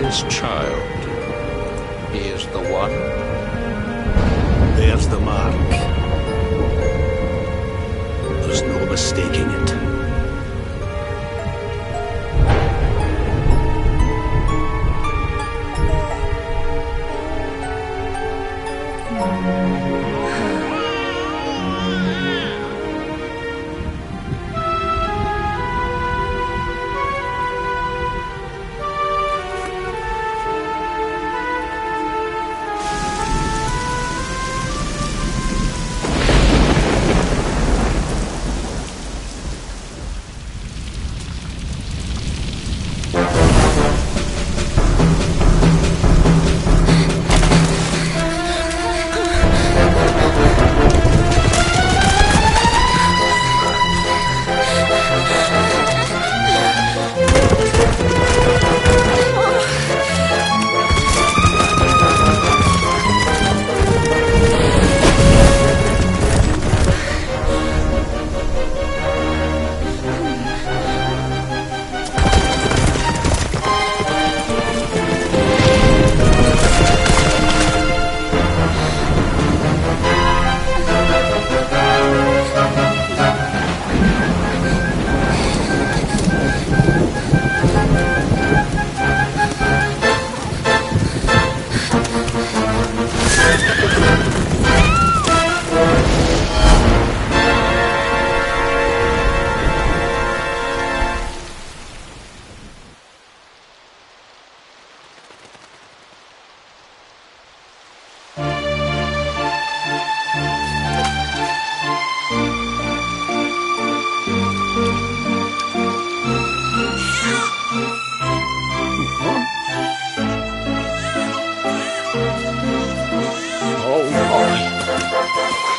This child, he is the one. There's the mark. There's no mistaking it.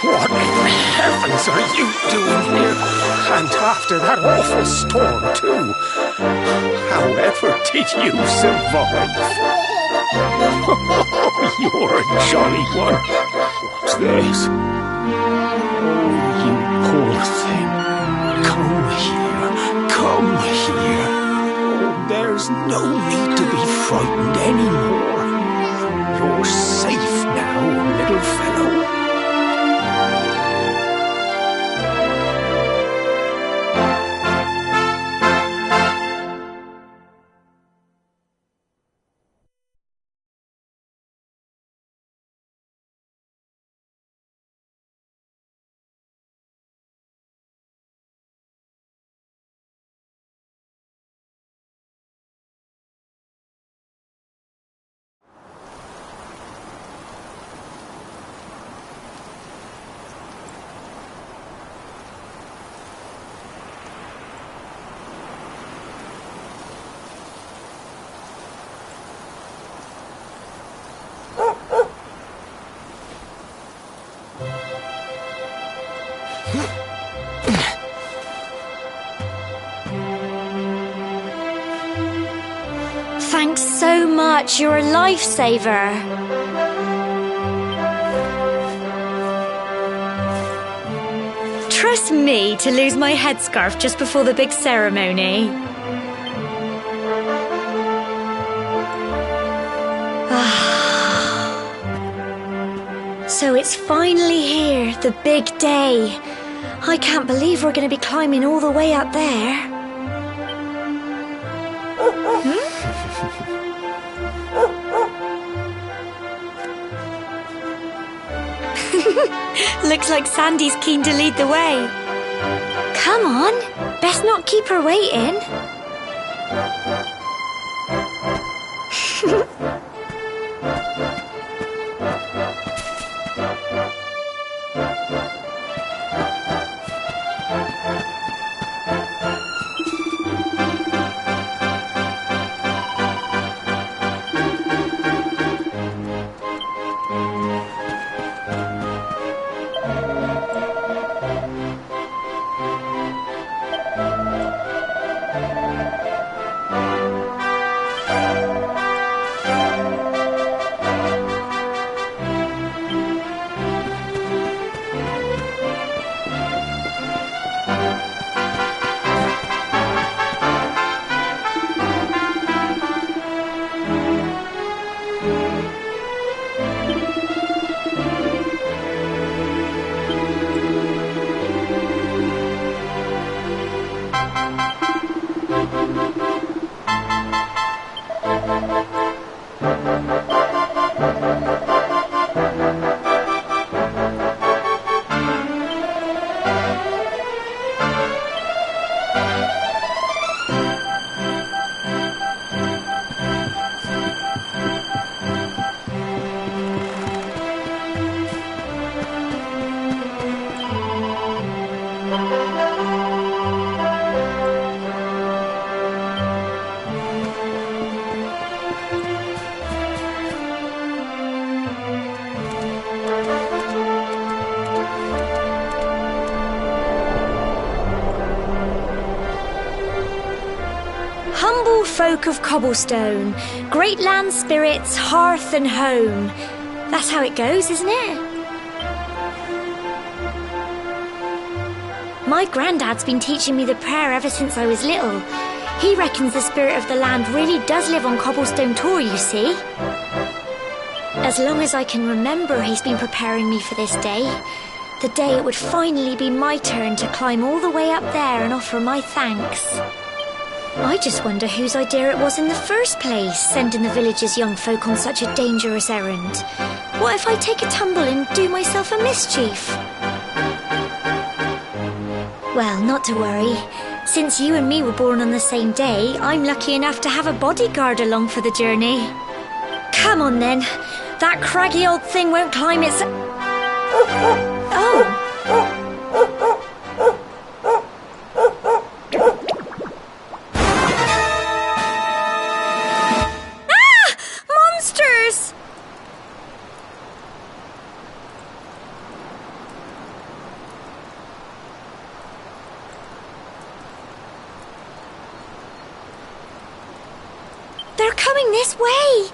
What in heavens are you doing here? And after that awful storm, too. However did you survive? You're a jolly one. What's this? Oh, you poor thing. Come here. Come here. Oh, there's no need to be frightened anymore. You're safe now, little fellow. Thanks so much. You're a lifesaver. Trust me to lose my headscarf just before the big ceremony. So it's finally here, the big day. I can't believe we're going to be climbing all the way up there. Looks like Sandy's keen to lead the way. Come on, best not keep her waiting. Humble folk of cobblestone, great land spirits, hearth and home. That's how it goes, isn't it? My granddad's been teaching me the prayer ever since I was little. He reckons the spirit of the land really does live on Cobblestone Tor, you see. As long as I can remember, he's been preparing me for this day. The day it would finally be my turn to climb all the way up there and offer my thanks. I just wonder whose idea it was in the first place, sending the village's young folk on such a dangerous errand. What if I take a tumble and do myself a mischief? Well, not to worry. Since you and me were born on the same day, I'm lucky enough to have a bodyguard along for the journey. Come on then. That craggy old thing won't climb its... Oh! They're coming this way!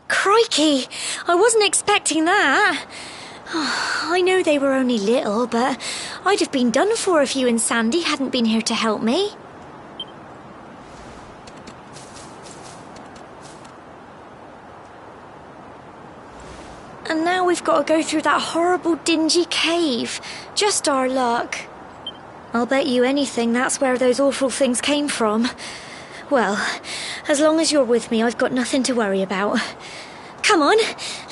Crikey, I wasn't expecting that. Oh, I know they were only little, but I'd have been done for if you and Sandy hadn't been here to help me. And now we've got to go through that horrible dingy cave. Just our luck. I'll bet you anything that's where those awful things came from. Well, as long as you're with me, I've got nothing to worry about. Come on,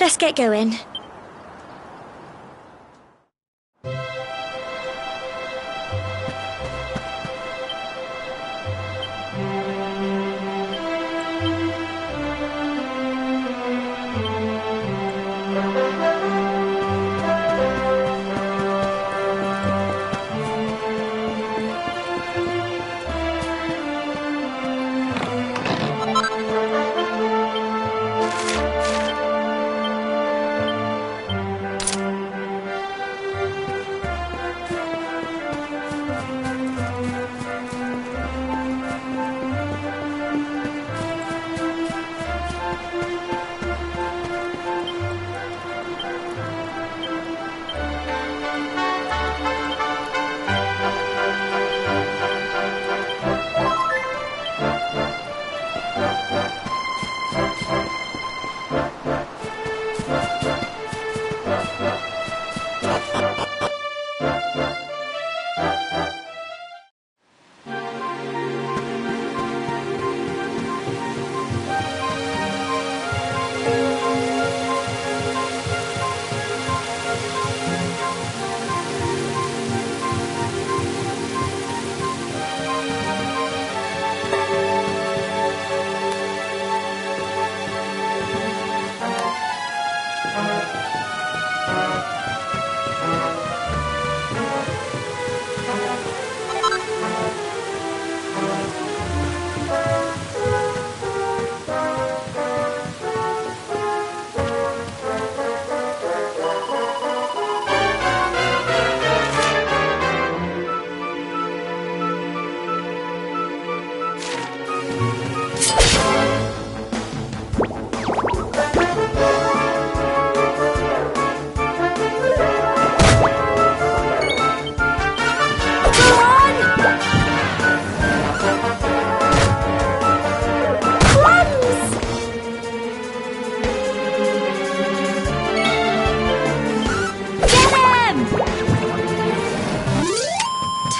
let's get going.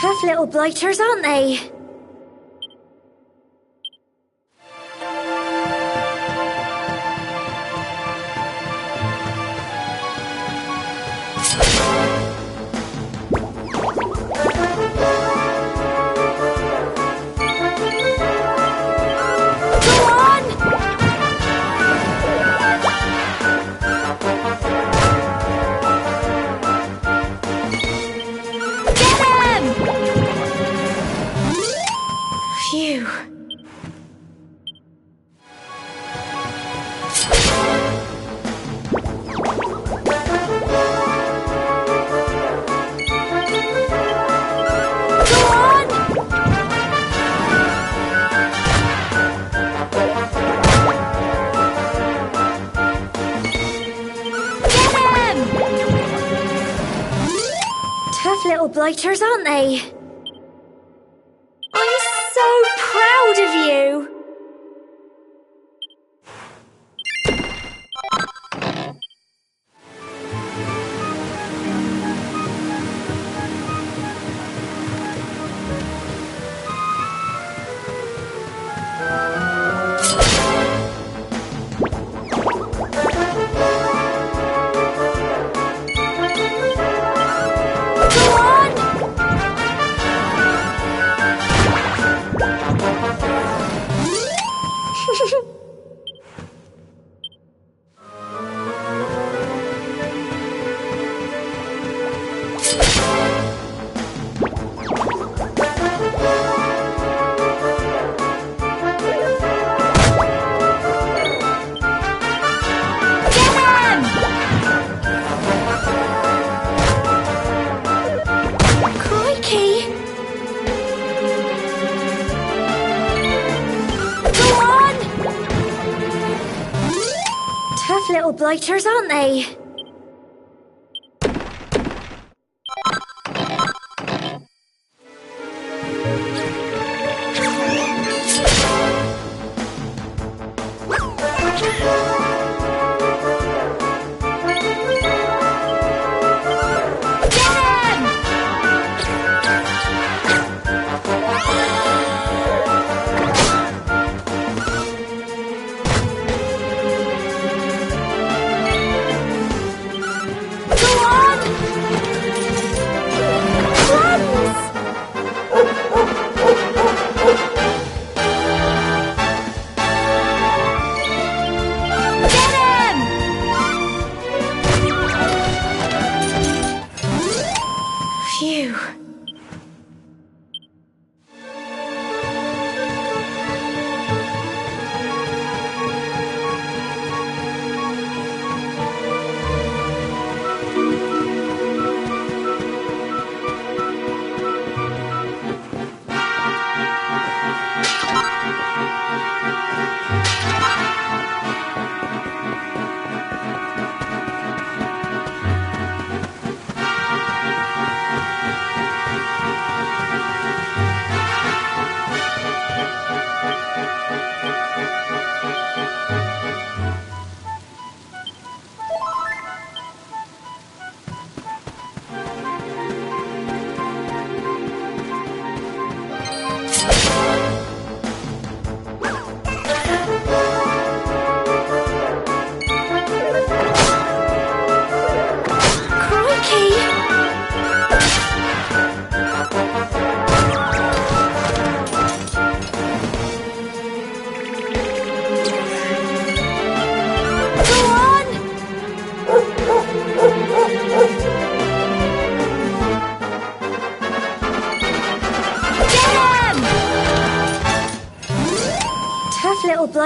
Tough little blighters, aren't they? Phew. Tough little blighters, aren't they? I'm so proud of you! Tough little blighters, aren't they?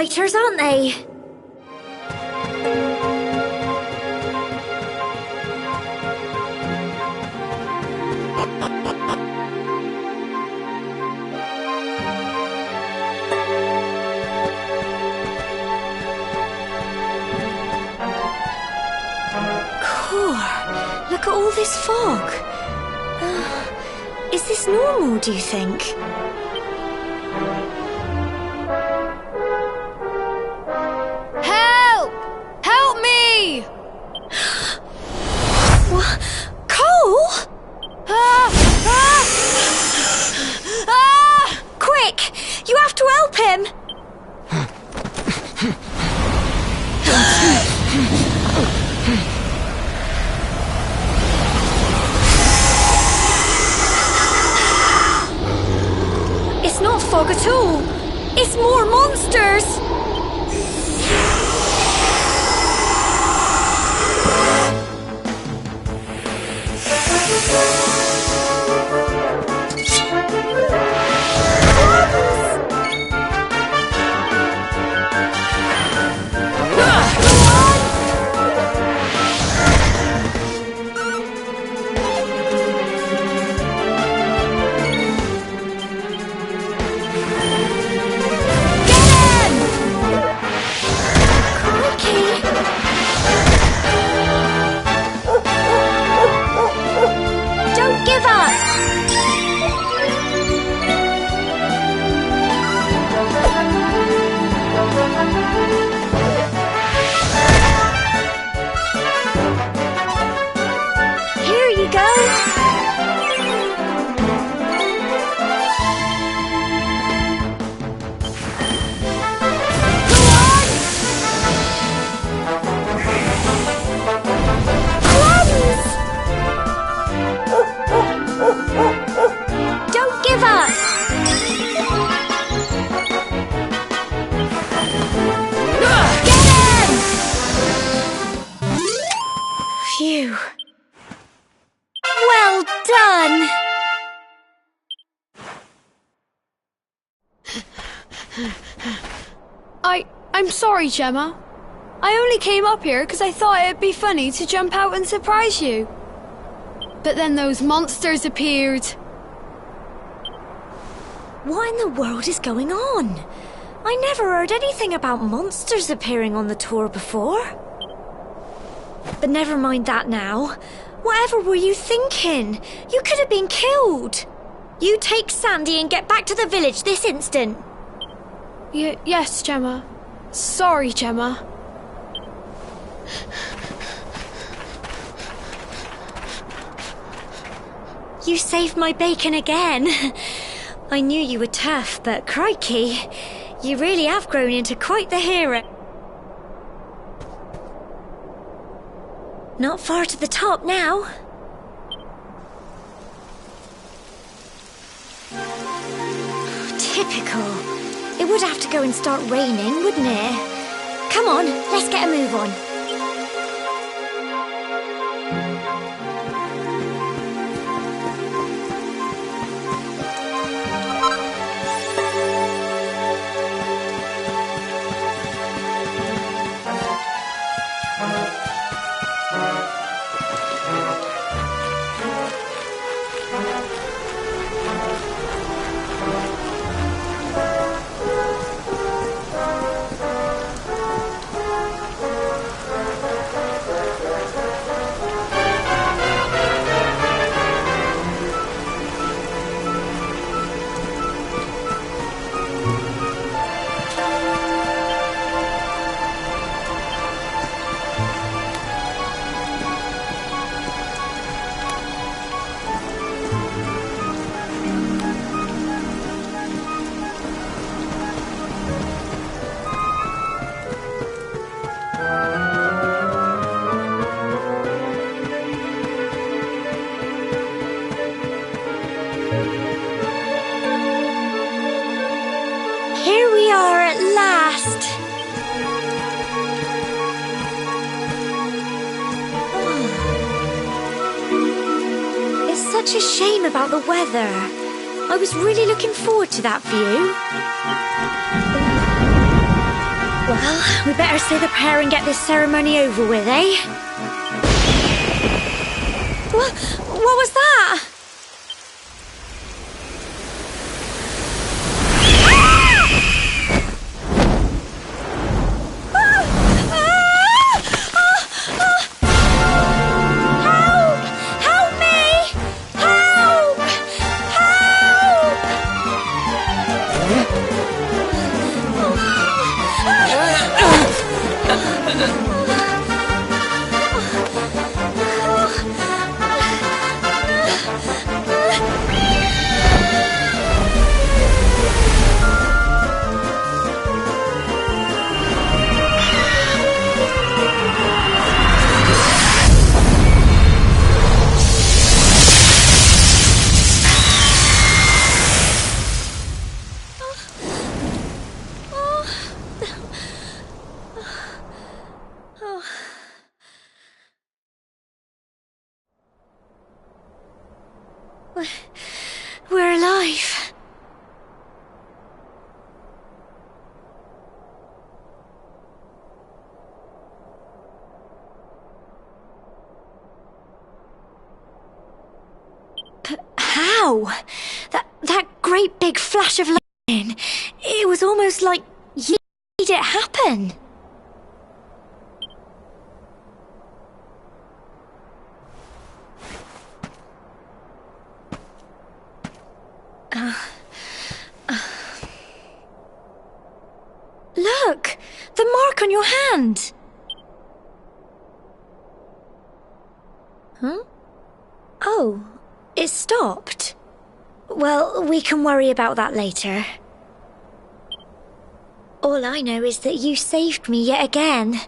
fighters, aren't they? Look at all this fog. Is this normal, do you think? Help! Help me! What? Cole? Quick! You have to help him! It's not fog at all. It's more monsters. Phew. Well done! I'm sorry, Gemma. I only came up here because I thought it'd be funny to jump out and surprise you. But then those monsters appeared. What in the world is going on? I never heard anything about monsters appearing on the tour before. But never mind that now. Whatever were you thinking? You could have been killed. You take Sandy and get back to the village this instant. Yes, Gemma. Sorry, Gemma. You saved my bacon again. I knew you were tough, but crikey, you really have grown into quite the hero. Not far to the top now. Typical. It would have to go and start raining, wouldn't it? Come on, let's get a move on. Here we are at last. Oh. It's such a shame about the weather. I was really looking forward to that view. Well, we better say the prayer and get this ceremony over with, eh? What was that? We're alive. But how? That great big flash of lightning. It was almost like you made it happen. Look! The mark on your hand! Huh? Oh, it stopped. Well, we can worry about that later. All I know is that you saved me yet again.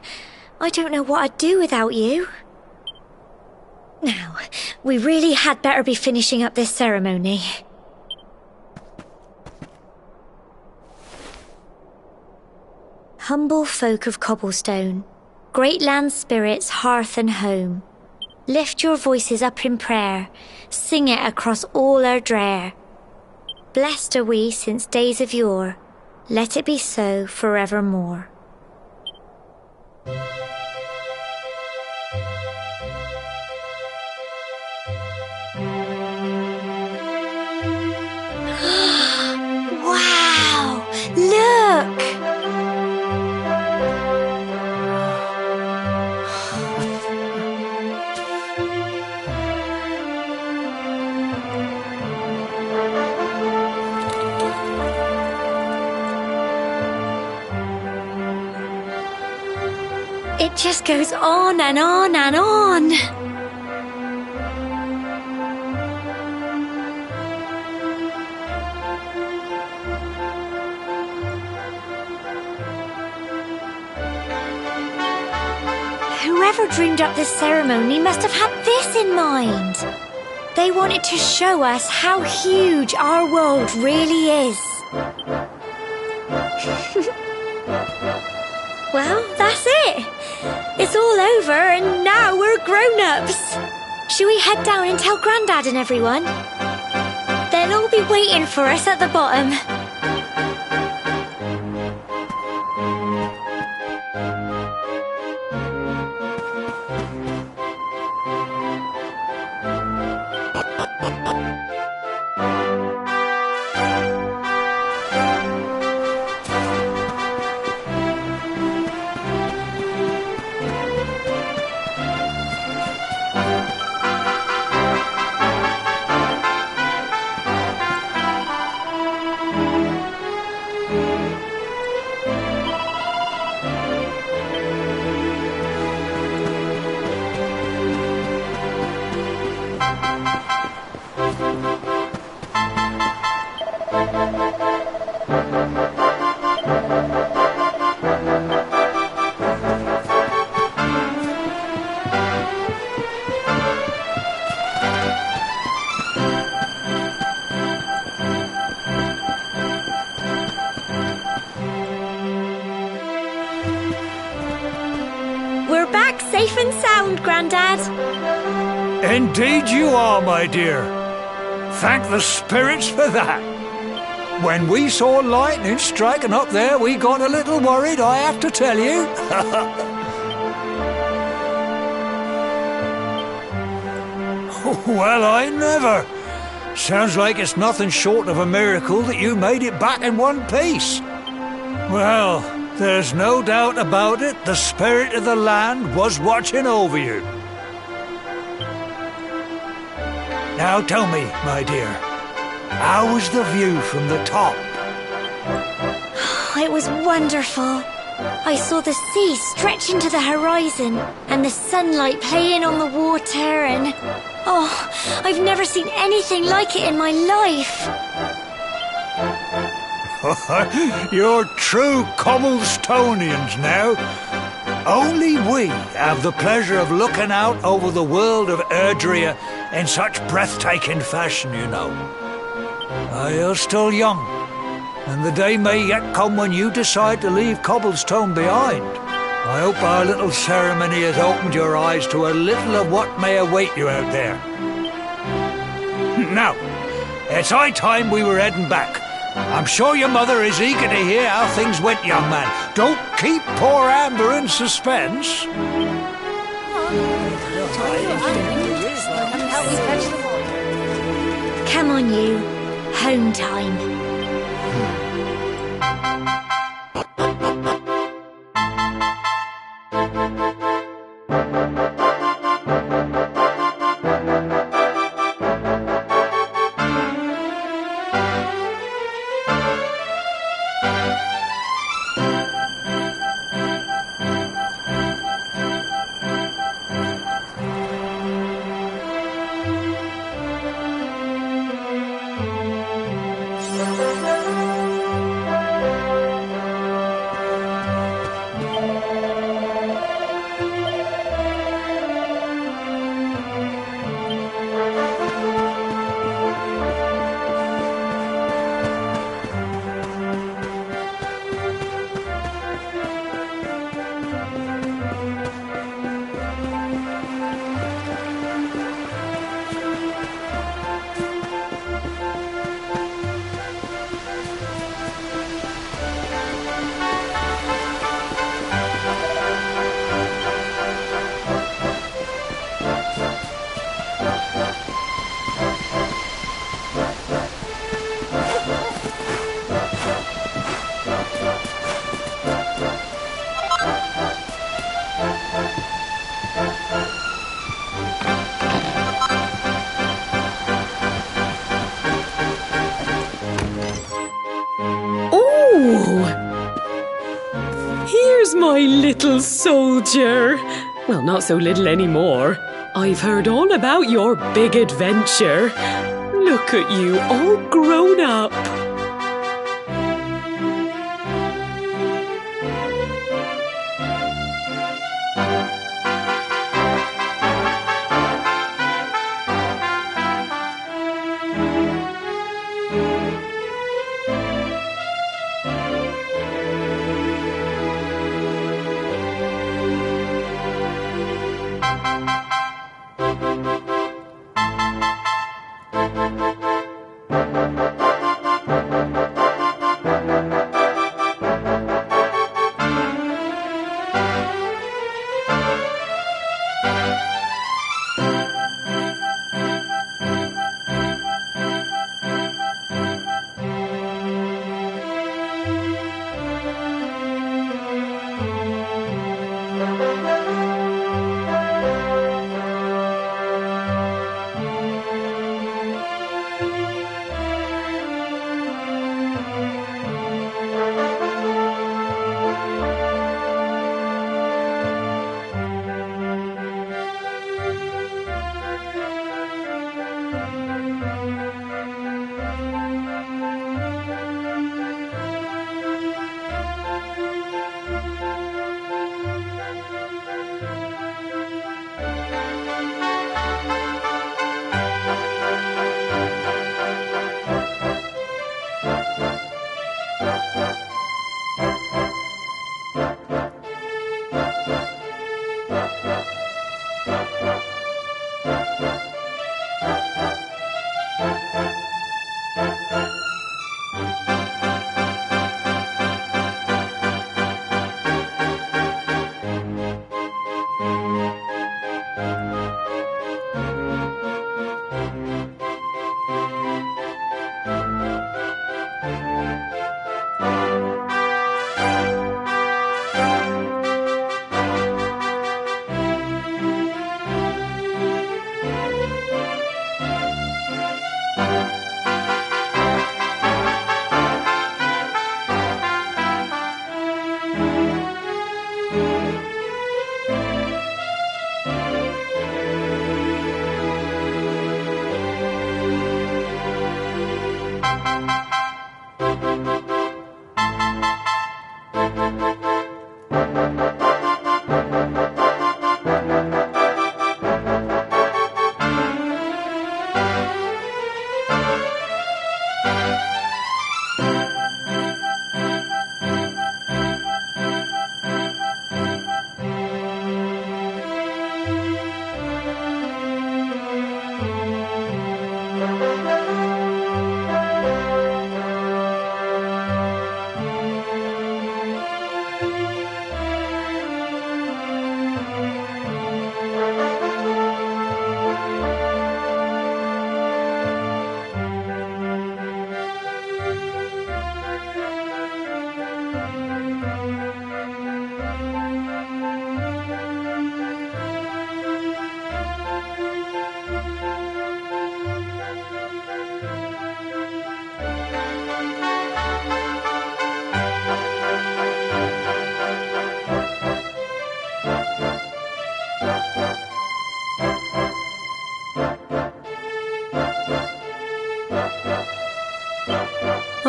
I don't know what I'd do without you. Now, we really had better be finishing up this ceremony. Humble folk of cobblestone, great land spirits, hearth and home, lift your voices up in prayer, sing it across all our drear. Blessed are we since days of yore, let it be so forevermore. Wow! Look! It just goes on and on and on. Whoever dreamed up this ceremony must have had this in mind. They wanted to show us how huge our world really is. Well, that's it. It's all over and now we're grown-ups. Shall we head down and tell Grandad and everyone? They'll all be waiting for us at the bottom. We're back safe and sound, Grandad. Indeed you are, my dear. Thank the spirits for that. When we saw lightning striking up there, we got a little worried, I have to tell you. Well, I never. Sounds like it's nothing short of a miracle that you made it back in one piece. Well, there's no doubt about it, the spirit of the land was watching over you. Now tell me, my dear, how was the view from the top? It was wonderful. I saw the sea stretch into the horizon and the sunlight playing on the water and... Oh, I've never seen anything like it in my life. You're true Cobblestonians now. Only we have the pleasure of looking out over the world of Erdrea in such breathtaking fashion, you know. You're still young, and the day may yet come when you decide to leave Cobblestone behind. I hope our little ceremony has opened your eyes to a little of what may await you out there. Now, it's high time we were heading back. I'm sure your mother is eager to hear how things went, young man. Don't keep poor Amber in suspense. Come on, you. Home time. My little soldier. Well, not so little anymore. I've heard all about your big adventure. Look at you, all grown up.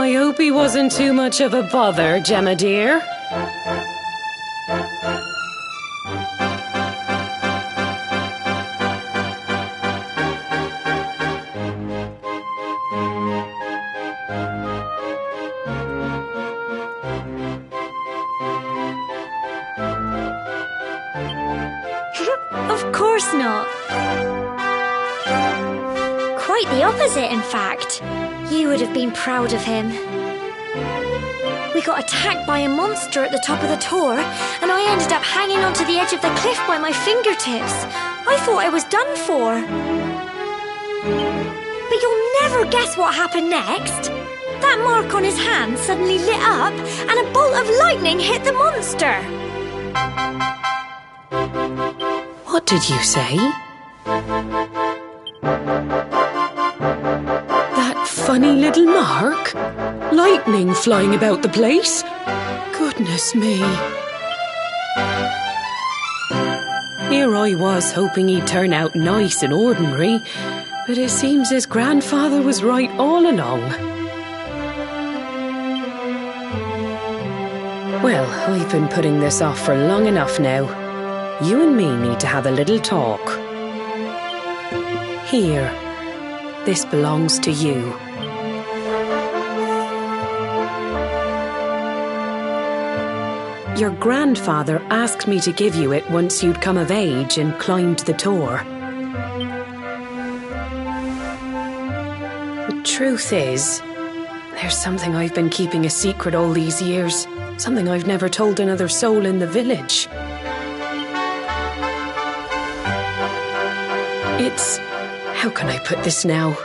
I hope he wasn't too much of a bother, Gemma dear. Of course not. Quite the opposite, in fact. You would have been proud of him. We got attacked by a monster at the top of the tor, and I ended up hanging onto the edge of the cliff by my fingertips. I thought I was done for. But you'll never guess what happened next. That mark on his hand suddenly lit up, and a bolt of lightning hit the monster. What did you say? That funny little mark? Lightning flying about the place? Goodness me. Here I was hoping he'd turn out nice and ordinary, but it seems his grandfather was right all along. Well, I've been putting this off for long enough now. You and me need to have a little talk. Here, this belongs to you. Your grandfather asked me to give you it once you'd come of age and climbed the tor. The truth is, there's something I've been keeping a secret all these years. Something I've never told another soul in the village. It's... how can I put this now?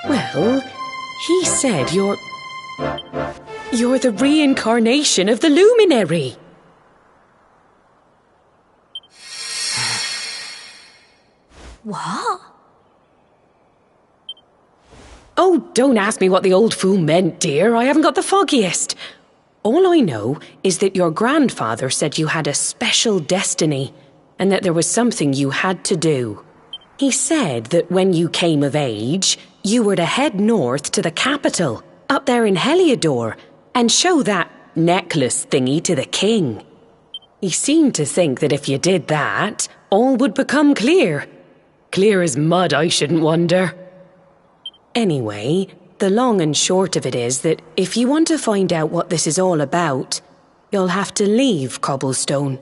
Well, he said you're the reincarnation of the luminary. What? Oh, don't ask me what the old fool meant, dear. I haven't got the foggiest. All I know is that your grandfather said you had a special destiny, and that there was something you had to do. He said that when you came of age, you were to head north to the capital, up there in Heliodor, and show that necklace thingy to the king. He seemed to think that if you did that, all would become clear. Clear as mud, I shouldn't wonder. Anyway, the long and short of it is that if you want to find out what this is all about, you'll have to leave Cobblestone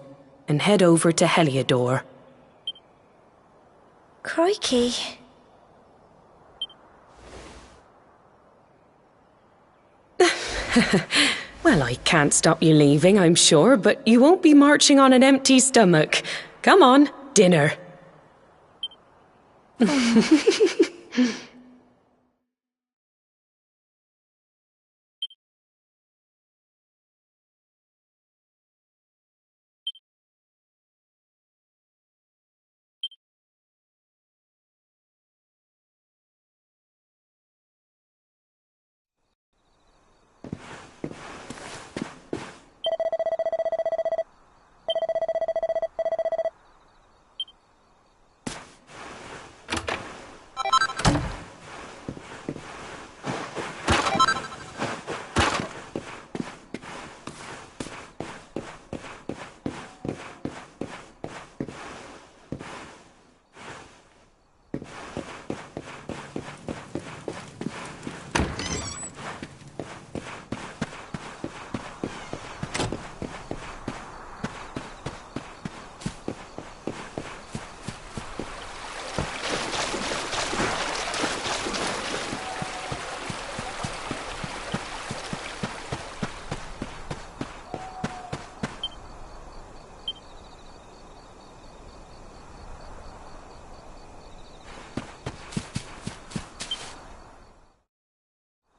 and head over to Heliodor. Crikey. Well, I can't stop you leaving, I'm sure, but you won't be marching on an empty stomach. Come on, dinner.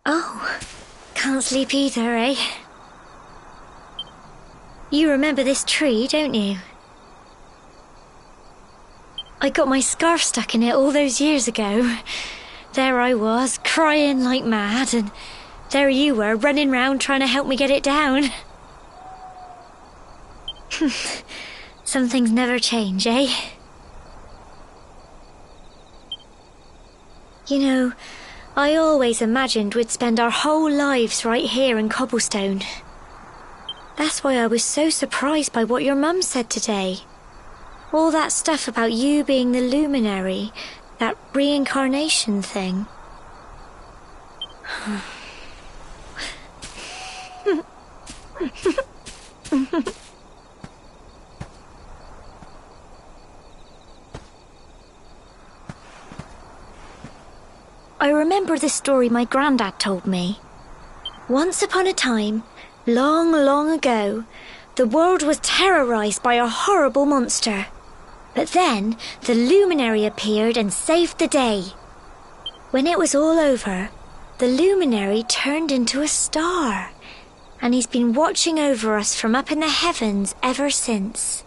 Oh, can't sleep either, eh? You remember this tree, don't you? I got my scarf stuck in it all those years ago. There I was, crying like mad, and there you were, running round trying to help me get it down. Some things never change, eh? You know, I always imagined we'd spend our whole lives right here in Cobblestone. That's why I was so surprised by what your mum said today. All that stuff about you being the luminary, that reincarnation thing. I remember the story my granddad told me. Once upon a time, long, long ago, the world was terrorized by a horrible monster. But then, the luminary appeared and saved the day. When it was all over, the luminary turned into a star. And he's been watching over us from up in the heavens ever since.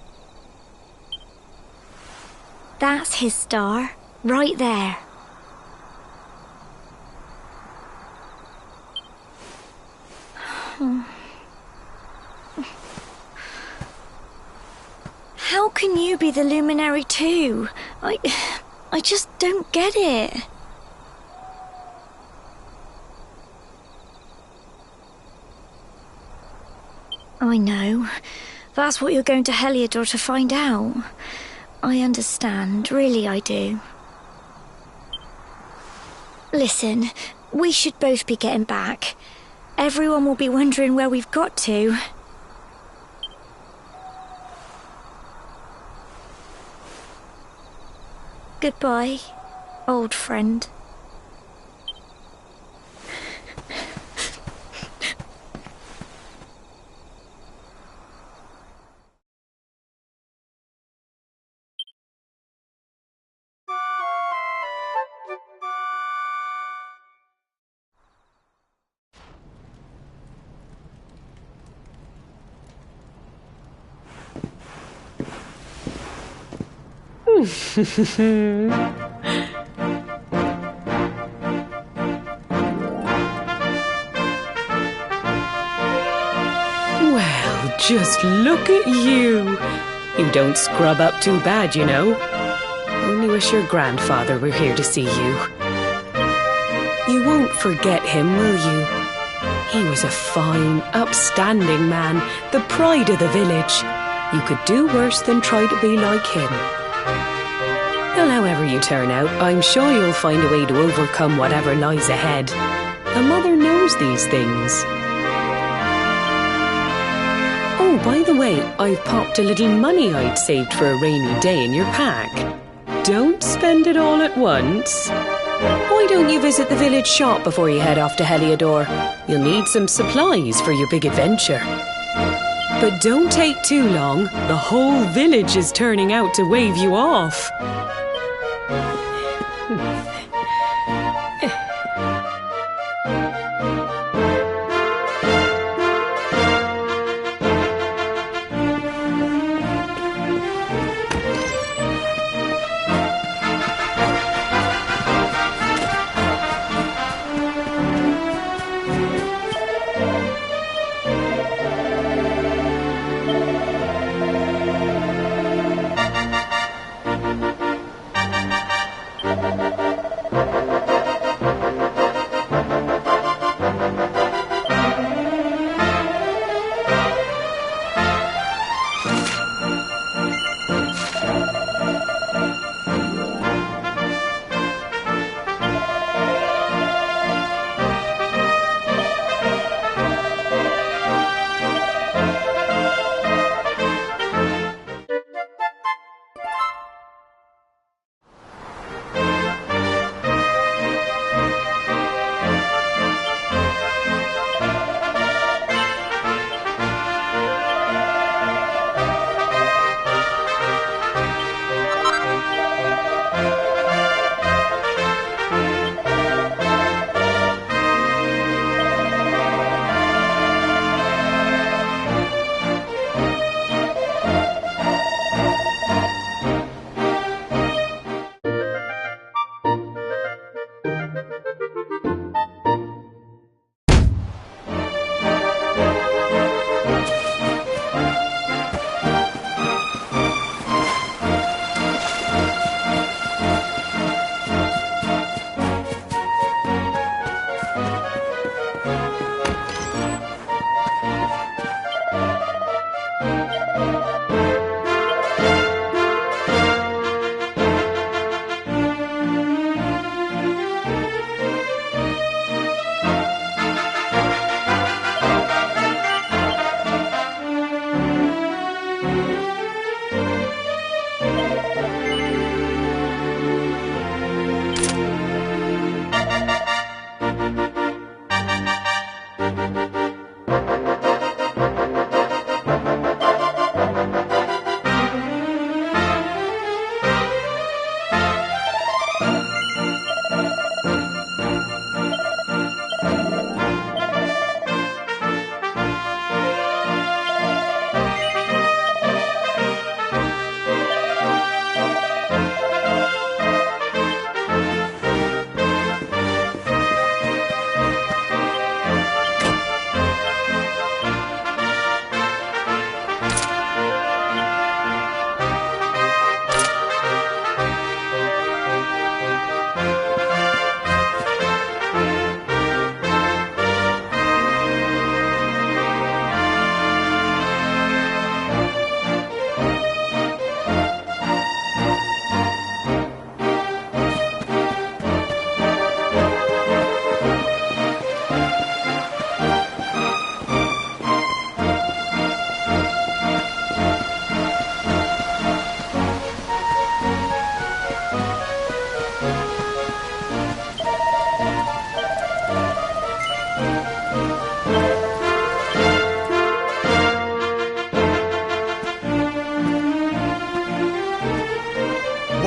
That's his star, right there. How can you be the luminary too? I just don't get it. I know. That's what you're going to Heliodor to find out. I understand, really I do. Listen, we should both be getting back. Everyone will be wondering where we've got to. Goodbye, old friend. Well, just look at you. You don't scrub up too bad, you know. Only wish your grandfather were here to see you. You won't forget him, will you? He was a fine, upstanding man, the pride of the village. You could do worse than try to be like him. Well, however you turn out, I'm sure you'll find a way to overcome whatever lies ahead. A mother knows these things. Oh, by the way, I've popped a little money I'd saved for a rainy day in your pack. Don't spend it all at once. Why don't you visit the village shop before you head off to Heliodor? You'll need some supplies for your big adventure. But don't take too long. The whole village is turning out to wave you off.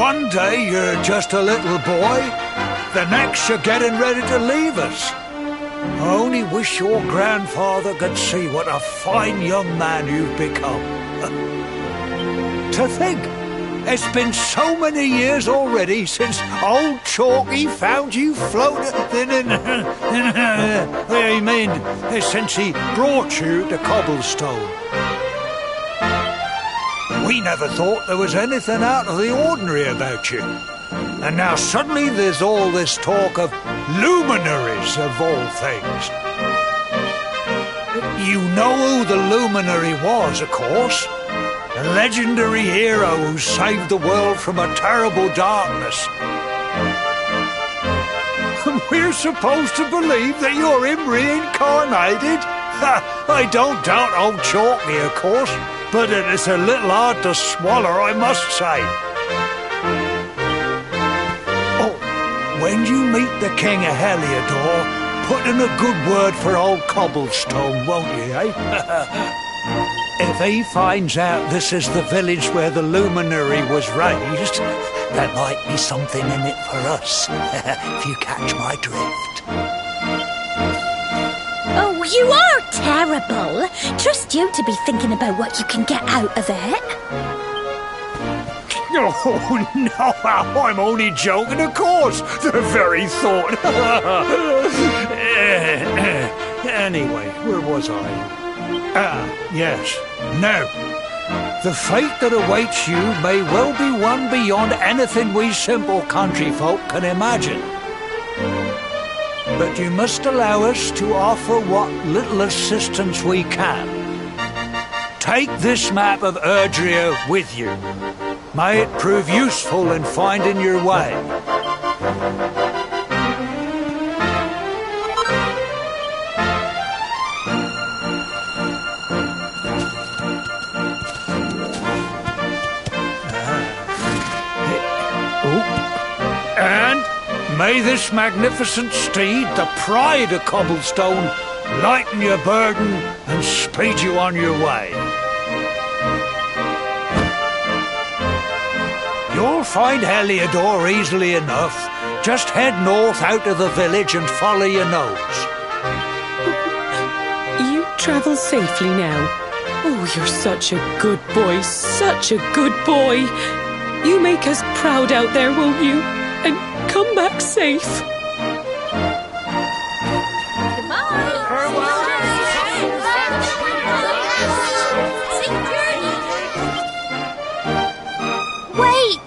One day you're just a little boy, the next you're getting ready to leave us. I only wish your grandfather could see what a fine young man you've become. To think, it's been so many years already since old Chalky found you floating since he brought you to Cobblestone. We never thought there was anything out of the ordinary about you. And now suddenly there's all this talk of luminaries of all things. You know who the luminary was, of course. A legendary hero who saved the world from a terrible darkness. And we're supposed to believe that you're him reincarnated? I don't doubt old Chalky, of course, but it's a little hard to swallow, I must say. Oh, when you meet the King of Heliodor, put in a good word for old Cobblestone, won't you, eh? If he finds out this is the village where the luminary was raised, there might be something in it for us, if you catch my drift. Oh, you are terrible. Trust you to be thinking about what you can get out of it. Oh, no, I'm only joking, of course. The very thought. Anyway, where was I? Yes. Now, the fate that awaits you may well be one beyond anything we simple country folk can imagine. But you must allow us to offer what little assistance we can. Take this map of Erdrea with you. May it prove useful in finding your way. And may this magnificent steed, the pride of Cobblestone, lighten your burden and speed you on your way. You'll find Heliodor easily enough. Just head north out of the village and follow your nose. You travel safely now. Oh, you're such a good boy, such a good boy. You make us proud out there, won't you? And come back safe. Wait!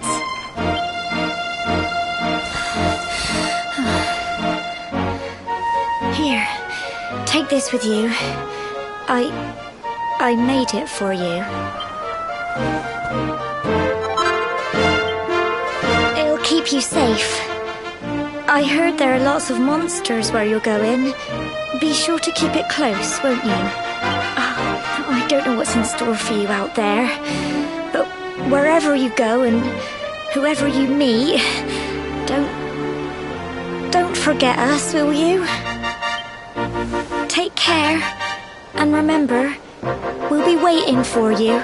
Here, take this with you. I made it for you. It'll keep you safe. I heard there are lots of monsters where you're going. Be sure to keep it close, won't you? I don't know what's in store for you out there, but wherever you go and whoever you meet, don't forget us, will you? Take care, and remember, we'll be waiting for you.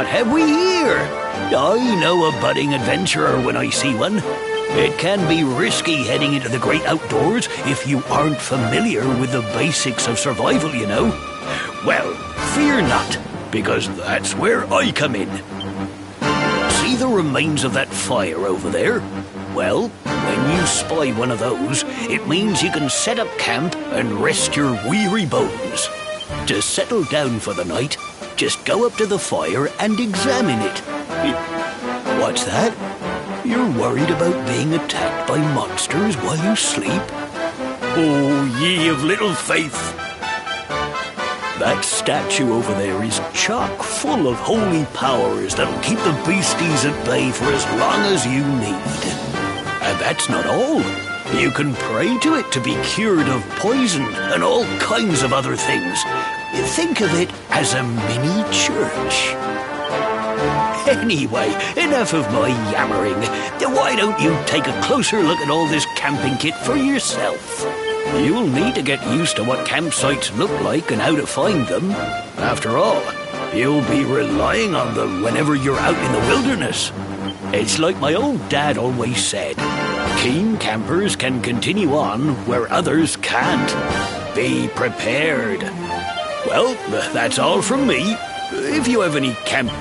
what have we here? I know a budding adventurer when I see one. It can be risky heading into the great outdoors if you aren't familiar with the basics of survival, you know. Well, fear not, because that's where I come in. See the remains of that fire over there? Well, when you spy one of those, it means you can set up camp and rest your weary bones. To settle down for the night, just go up to the fire and examine it. What's that? You're worried about being attacked by monsters while you sleep? Oh, ye of little faith! That statue over there is chock full of holy powers that'll keep the beasties at bay for as long as you need. And that's not all. You can pray to it to be cured of poison and all kinds of other things. Think of it as a mini church. Anyway, enough of my yammering. Why don't you take a closer look at all this camping kit for yourself? You'll need to get used to what campsites look like and how to find them. After all, you'll be relying on them whenever you're out in the wilderness. It's like my old dad always said, keen campers can continue on where others can't. Be prepared. Well, that's all from me. If you have any camp...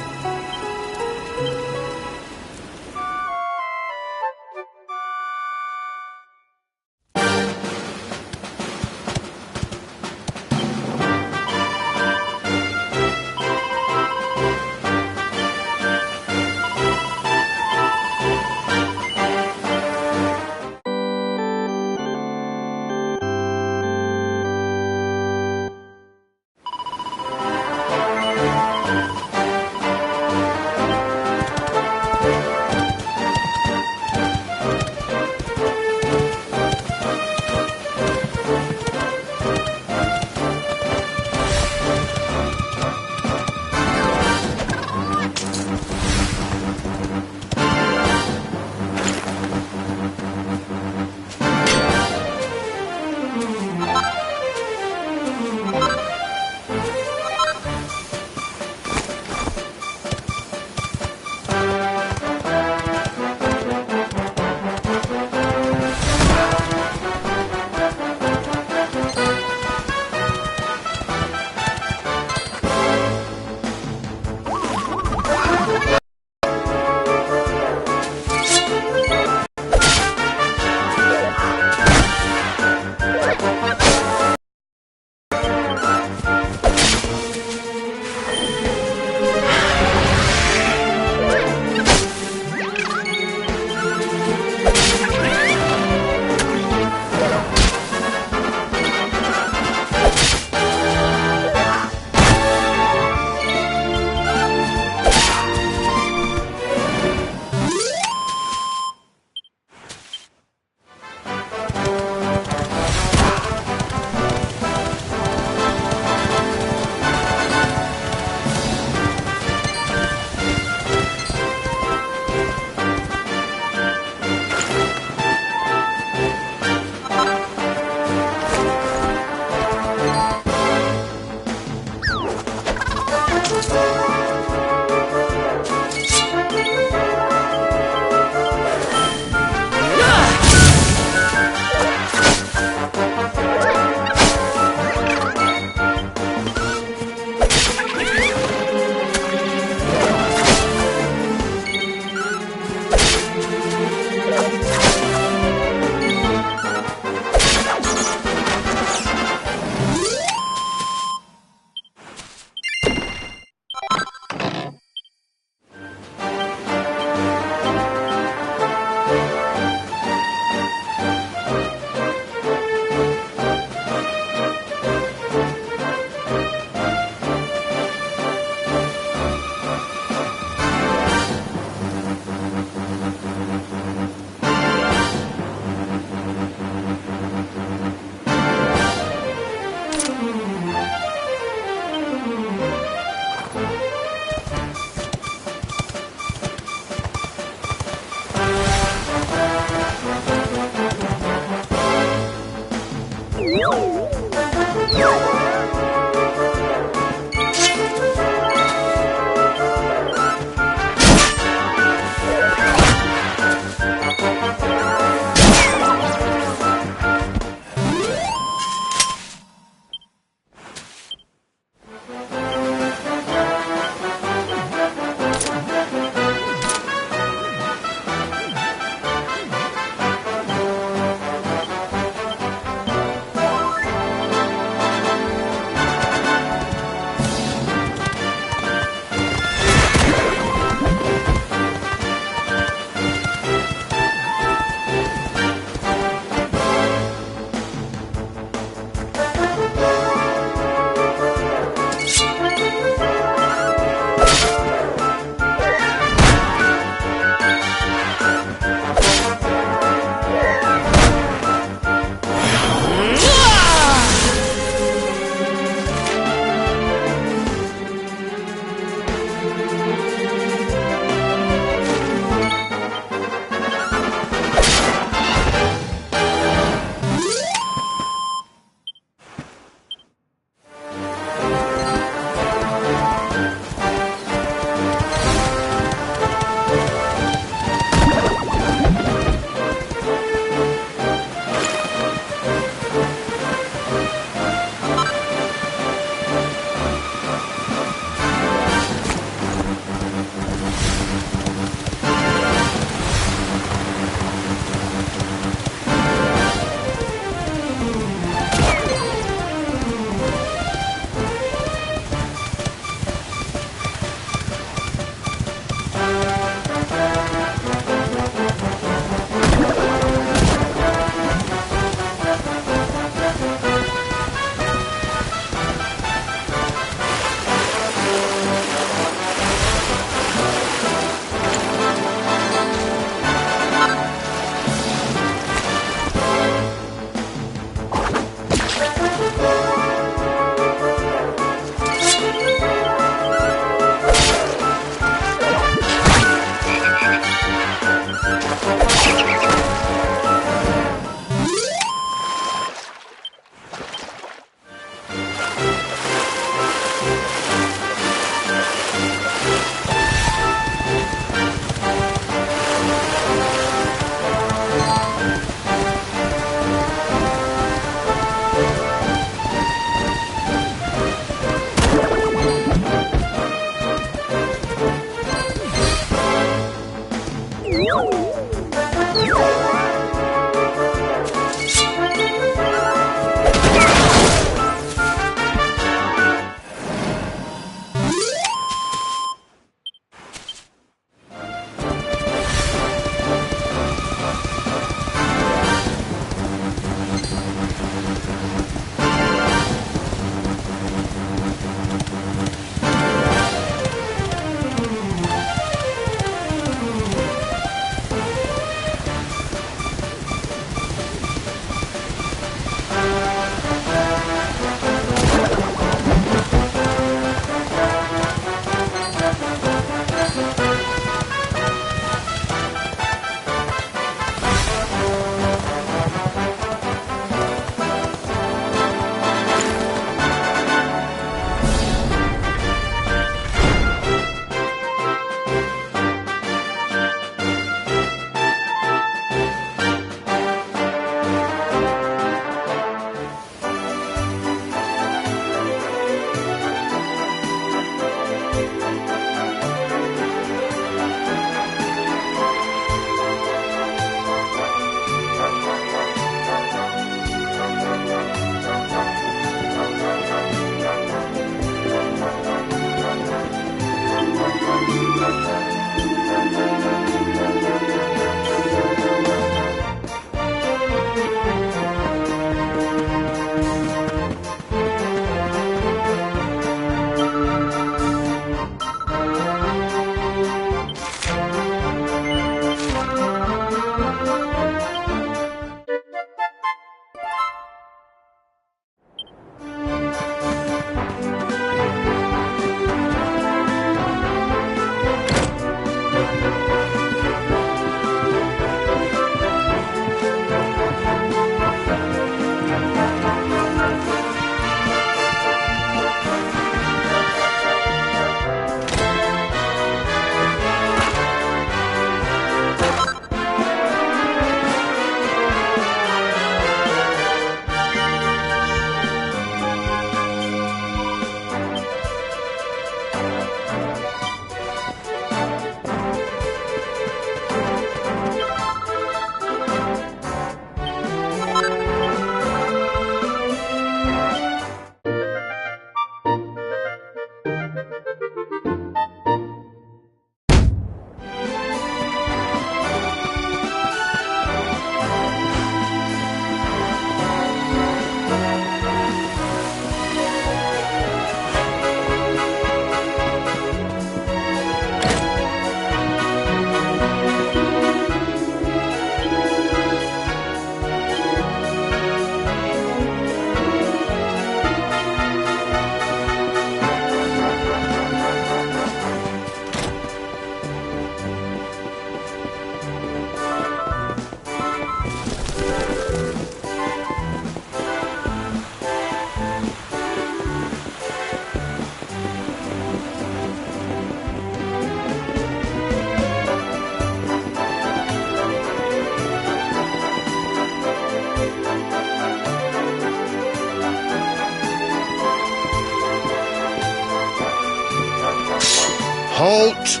Halt!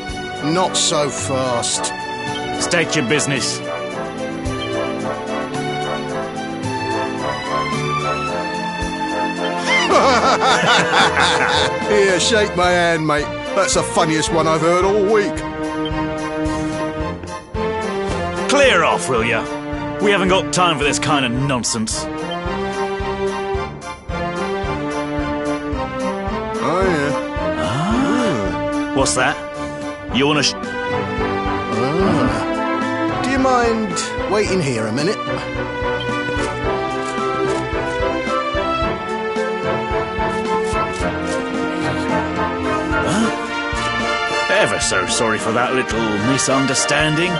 Not so fast. State your business. Here, shake my hand, mate. That's the funniest one I've heard all week. Clear off, will ya? We haven't got time for this kind of nonsense. Oh, yeah. What's that? You wanna Do you mind waiting here a minute? Ever so sorry for that little misunderstanding.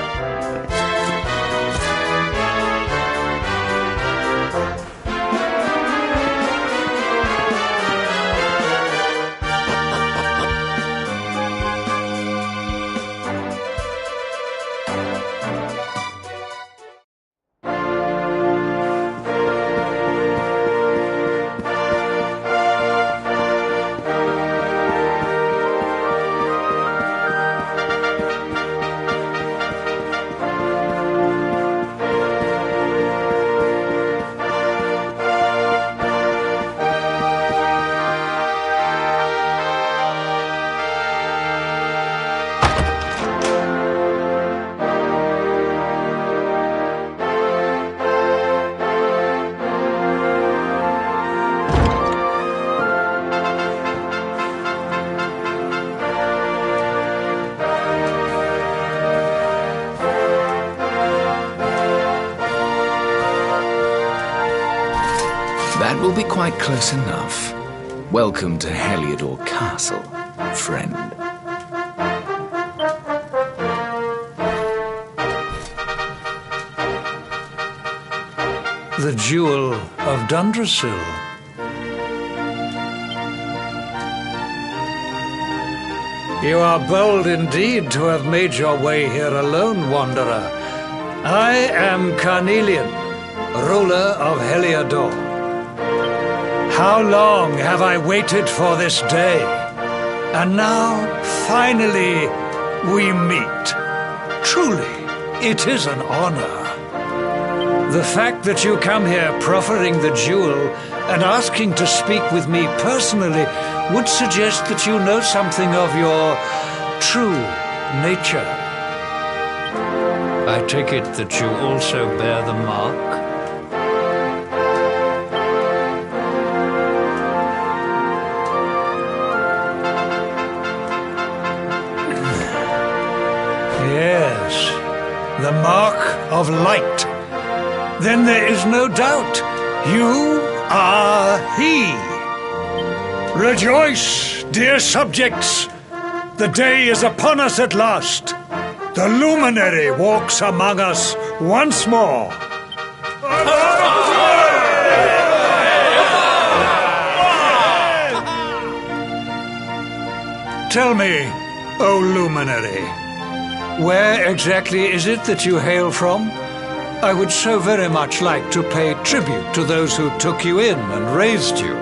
That will be quite close enough. Welcome to Heliodor Castle, friend. The Jewel of Dundrasil. You are bold indeed to have made your way here alone, Wanderer. I am Carnelian, ruler of Heliodor. How long have I waited for this day? And now, finally, we meet. Truly, it is an honor. The fact that you come here proffering the jewel and asking to speak with me personally would suggest that you know something of your true nature. I take it that you also bear the mark? Yes, the mark of light. Then there is no doubt, you are he. Rejoice, dear subjects. The day is upon us at last. The luminary walks among us once more. Tell me, O luminary, where exactly is it that you hail from? I would so very much like to pay tribute to those who took you in and raised you.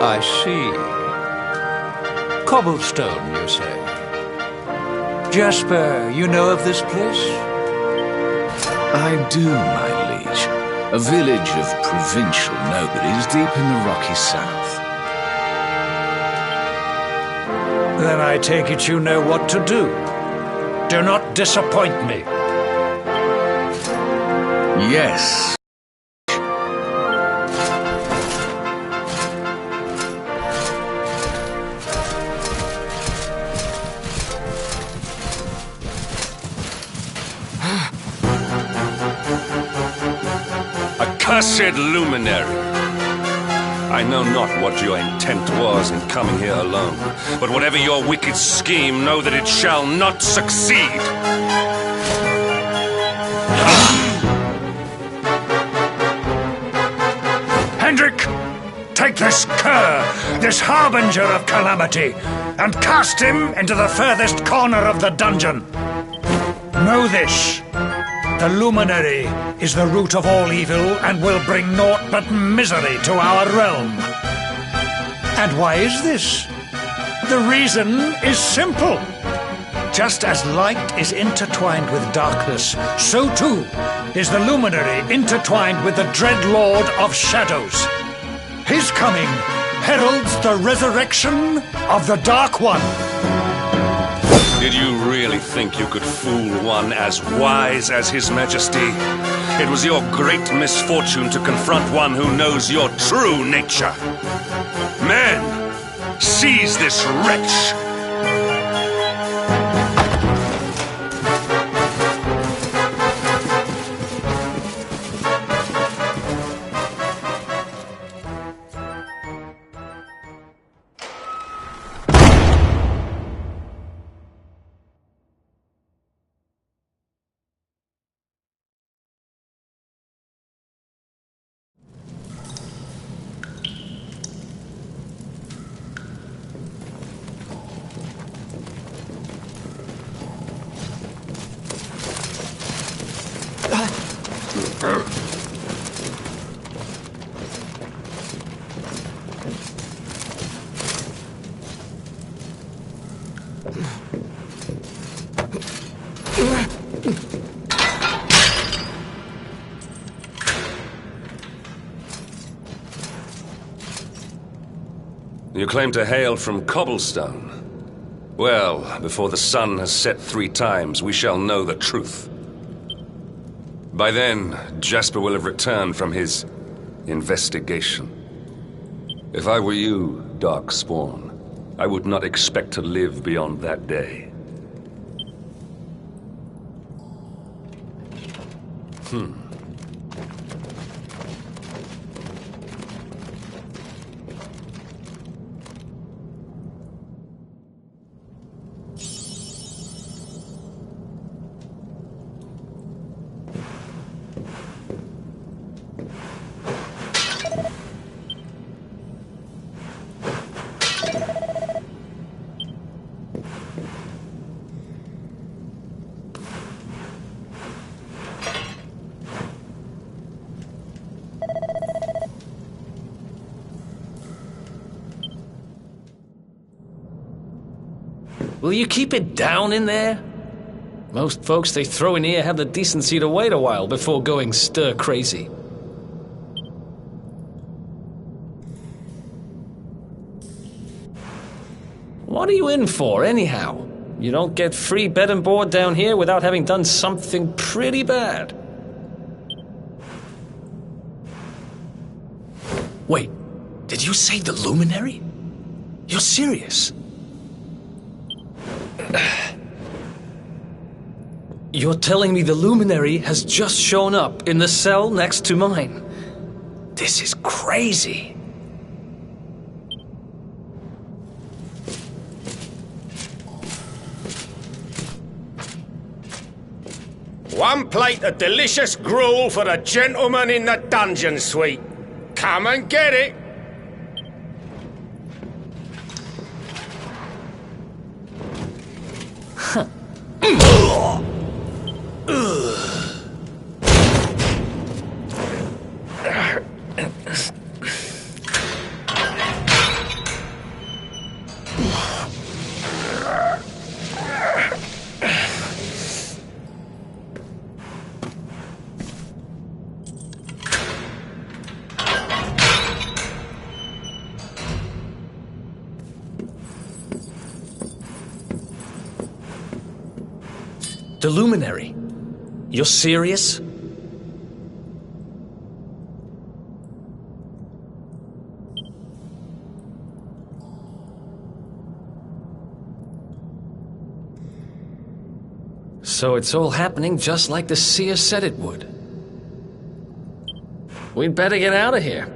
I see. Cobblestone, you say? Jasper, you know of this place? I do, my liege. A village of provincial nobodies deep in the rocky south. Then I take it you know what to do. Do not disappoint me. Yes. Accursed luminary! I know not what your intent was in coming here alone, but whatever your wicked scheme, know that it shall not succeed! Hendrik, take this cur, this harbinger of calamity, and cast him into the furthest corner of the dungeon. Know this. The luminary is the root of all evil and will bring naught but misery to our realm. And why is this? The reason is simple. Just as light is intertwined with darkness, so too is the luminary intertwined with the dread Lord of Shadows. His coming heralds the resurrection of the Dark One. Did you really think you could fool one as wise as His Majesty? It was your great misfortune to confront one who knows your true nature. Men, seize this wretch! You claim to hail from Cobblestone. Well, before the sun has set 3 times, we shall know the truth. By then, Jasper will have returned from his investigation. If I were you, Darkspawn, I would not expect to live beyond that day. Will you keep it down in there? Most folks they throw in here have the decency to wait a while before going stir crazy. What are you in for, anyhow? You don't get free bed and board down here without having done something pretty bad. Wait, did you say the Luminary? You're serious? You're telling me the Luminary has just shown up in the cell next to mine? This is crazy. One plate of delicious gruel for the gentleman in the dungeon suite. Come and get it. The Luminary? You're serious? So it's all happening just like the seer said it would. We'd better get out of here.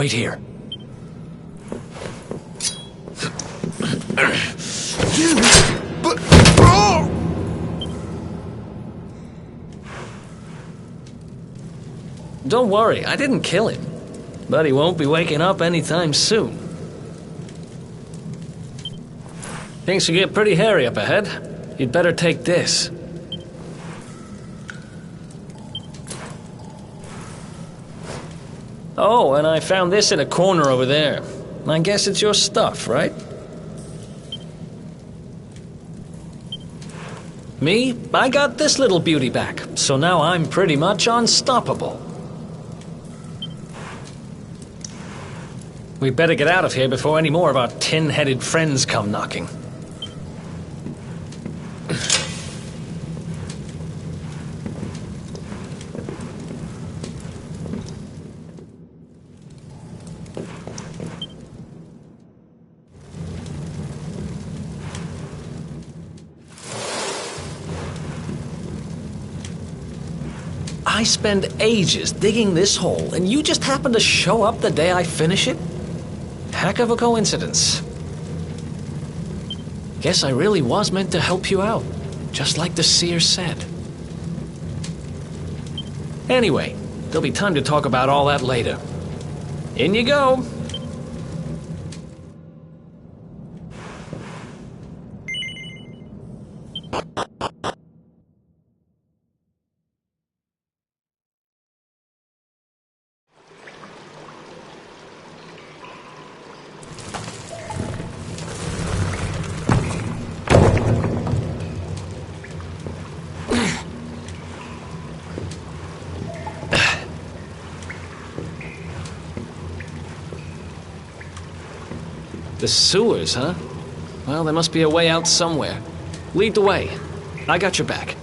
Wait here. But... Oh! Don't worry, I didn't kill him. But he won't be waking up anytime soon. Things should get pretty hairy up ahead. You'd better take this. Oh, and I found this in a corner over there. I guess it's your stuff, right? Me? I got this little beauty back, so now I'm pretty much unstoppable. We better get out of here before any more of our tin-headed friends come knocking. I spend ages digging this hole, and you just happen to show up the day I finish it? Heck of a coincidence. Guess I really was meant to help you out, just like the seer said. Anyway, there'll be time to talk about all that later. In you go. The sewers, huh? Well, there must be a way out somewhere. Lead the way. I got your back.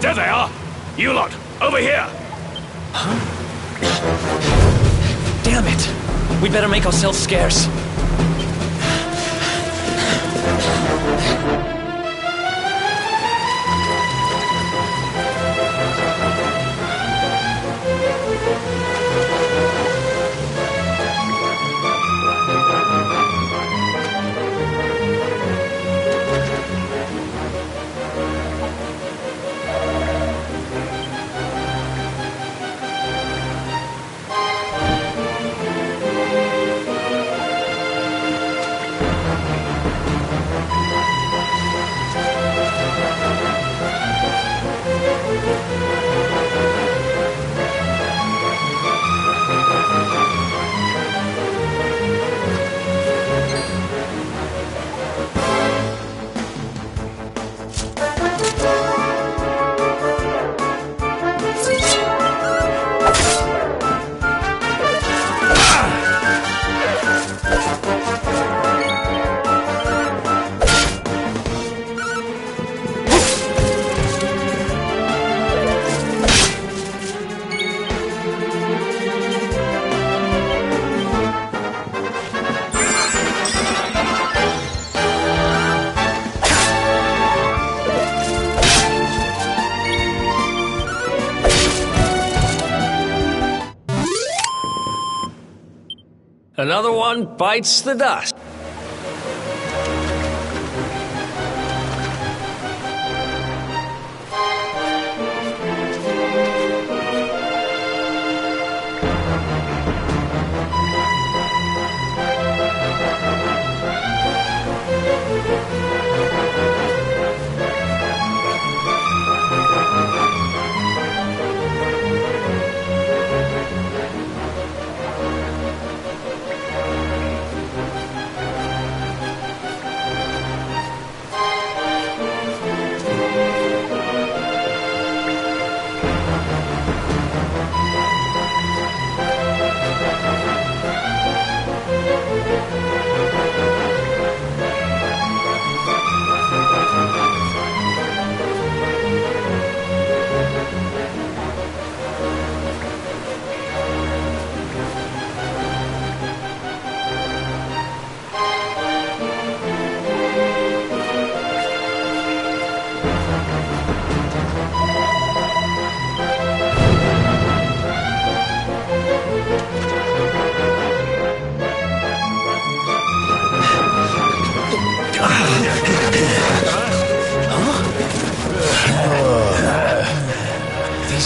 There they are! You lot, over here! Huh? Damn it! We better make ourselves scarce. Another one bites the dust.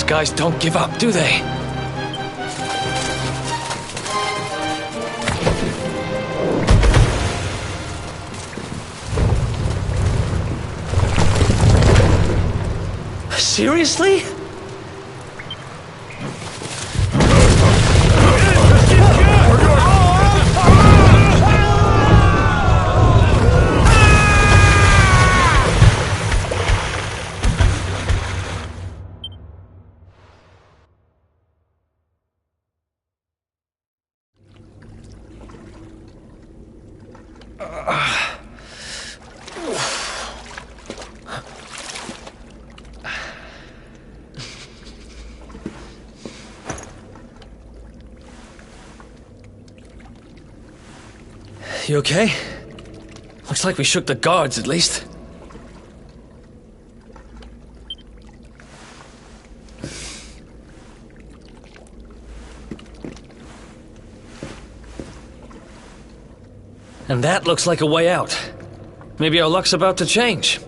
guys don't give up, do they? Seriously? You okay? Looks like we shook the guards, at least. And that looks like a way out. Maybe our luck's about to change.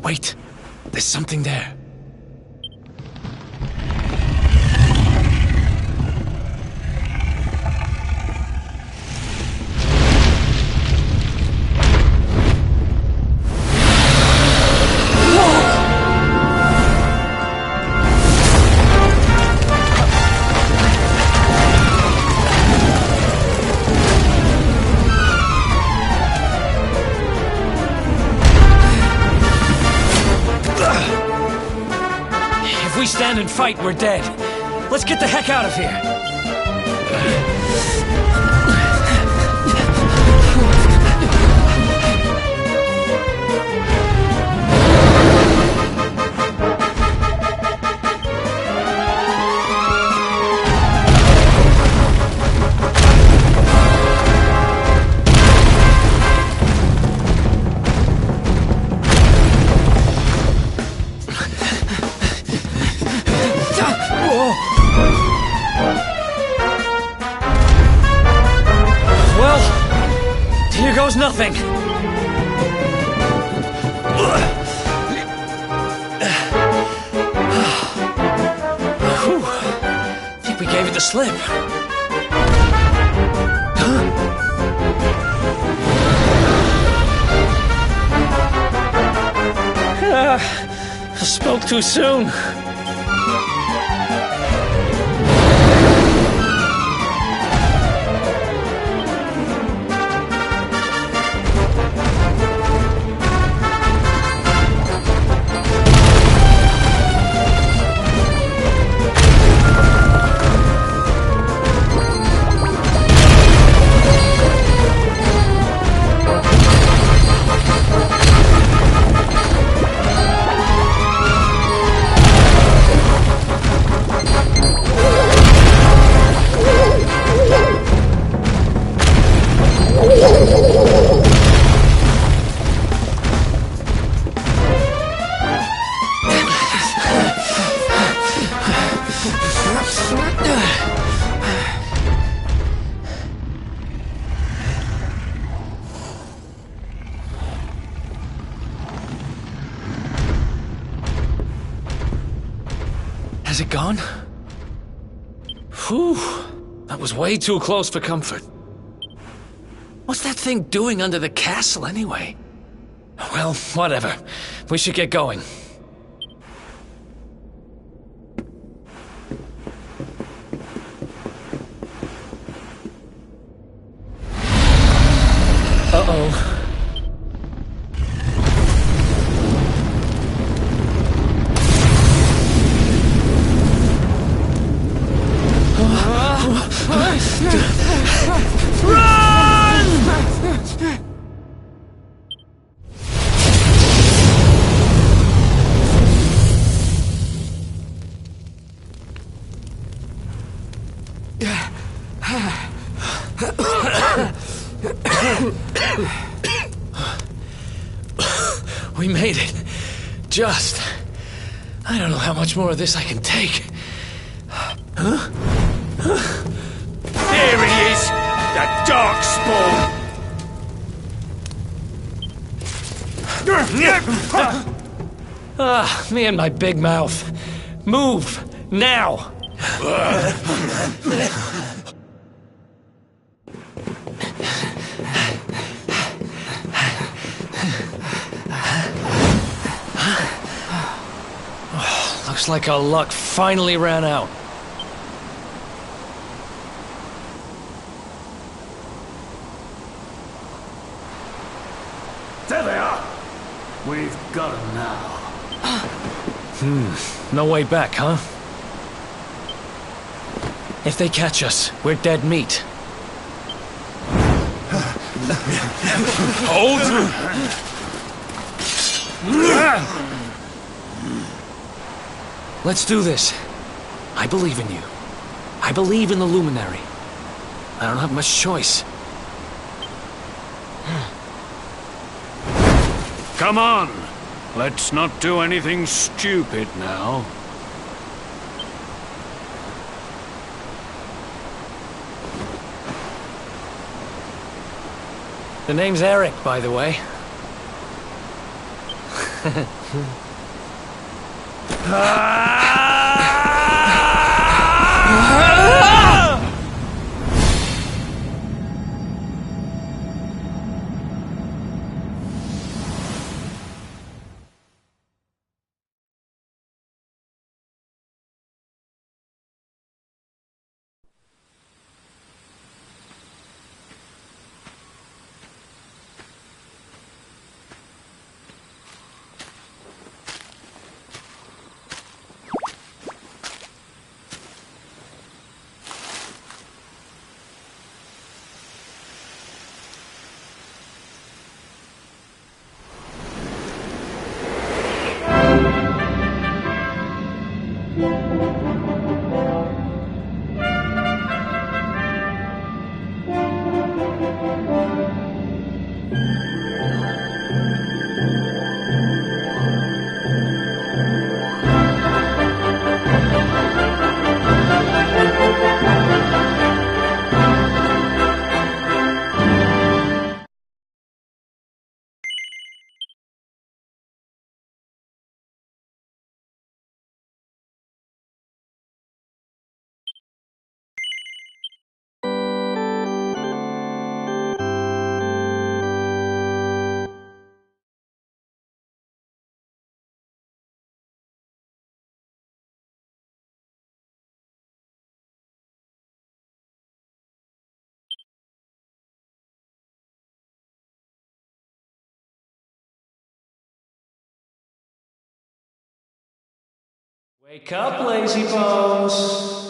Wait, there's something there. If we stand and fight, we're dead. Let's get the heck out of here. Here goes nothing. Whew. I think we gave it the slip. I spoke too soon. it gone? Whew. That was way too close for comfort. What's that thing doing under the castle, anyway? Well, whatever. We should get going. Uh-oh. We made it. Just. I don't know how much more of this I can take. Huh? There he is! The darkspawn! Me and my big mouth. Move! Now! Looks like our luck finally ran out. There they are. We've got them now. No way back, huh? If they catch us, we're dead meat. Hold! Let's do this. I believe in you. I believe in the Luminary. I don't have much choice. Come on. Let's not do anything stupid now. The name's Eric, by the way. Wake up, lazy bones!